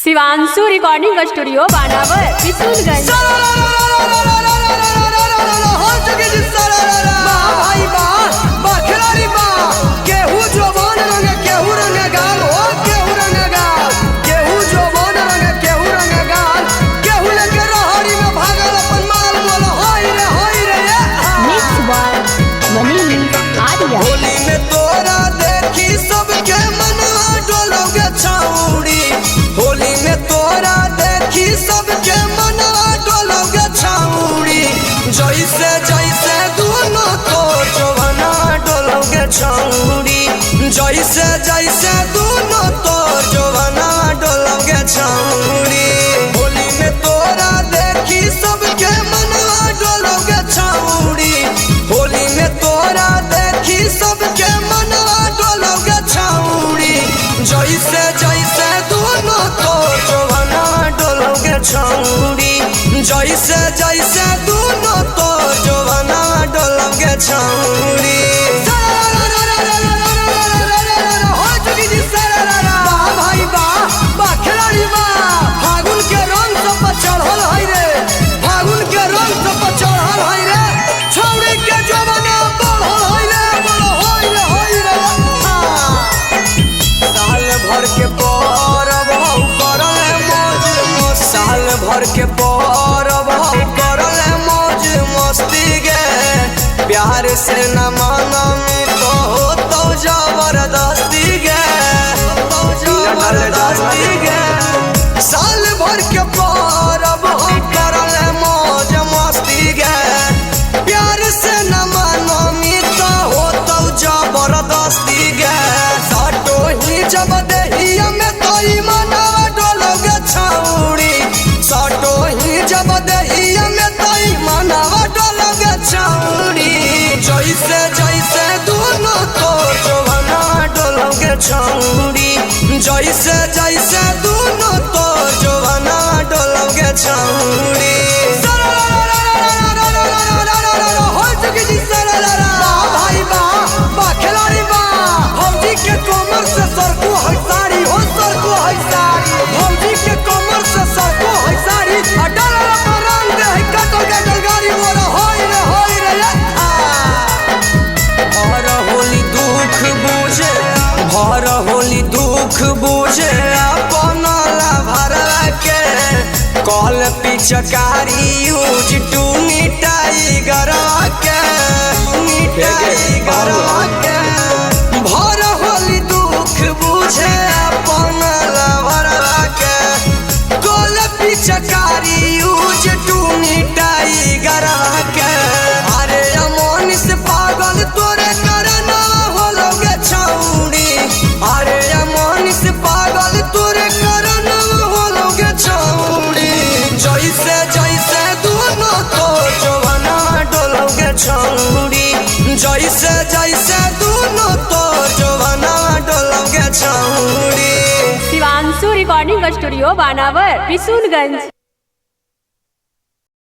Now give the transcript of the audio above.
Shivanshu recording studio बानावर किशनगंज। होली में तोरा देखी सबके मनवा डोलोगे छाउड़ी। होली में तोरा देखी सबके मनवा डोलोगे छाउड़ी। जैसे जैसे दोनों तो जवाना डोलोगे छाउड़ी। जैसे जैसे दोनों तो जवाना डोलोगे छाउड़ी। होली में तोरा देखी सबके मनवा डोलोगे छाउड़ी। होली में तोरा देखी सबके मनवा डोलोगे छाउड़ी। जैसे जैसे दोनों तो जवाना डोलोगे छाउड़ी। जैसे जैसे दोनों तो जवाना डोलोगे छाउड़ी। फागुन के रंग सब चढ़ल है रे। फागुन के रंग सब चढ़ल है रे। छौड़ी के जवाना बढ़ल है रे। साल भर के परब करल मौज। साल भर के परब करल मौज मस्ती गे। प्यार से न मानम तो हो तो जबरदस्ती गे। जबरदस्ती गे। साल भर के परब करल मौज मस्ती गे। प्यार से न मानमी तो हो तो जबरदस्ती गे। साटो ही जब देहिया में तो मनवा डोलोगे छाउड़ी। साटो ही जब देहिया में तो मनवा डोलोगे छाउड़ी। जैसे जैसे दोनों तो जवाना डोलोगे छाउड़ी। जैसे जैसे दोनों तो जवाना डोलोगे छाउड़ी। के कमर से सरको है साड़ी हो सरको है साड़ी। भौजी के कमर से सरको है साड़ी। अडल रंग दे है कटल कटल गाड़ी मोरा होई रे भर होली दुख बुझे। भर होली दुख बुझे अपन भरवा के। कल पिचकारी यूज टू मिटाई गरवा के। मिटाई गरवा के। भर होली दुख बुझे अपन भरवा के। कल पिचकारी यूज टू मिटाई गरवा के। अरे अमन से पागल तोरे करना होलोगे छाउड़ी। अरे अमन से पागल तोरे करना होलोगे छाउड़ी। जैसे जैसे दोनों तो जवाना डोलोगे छाउड़ी। जैसे जैसे दोनों तो जवाना डोलोगे छाउड़ी। शिवांशु रिकॉर्डिंग स्टूडियो बानावर किशनगंज।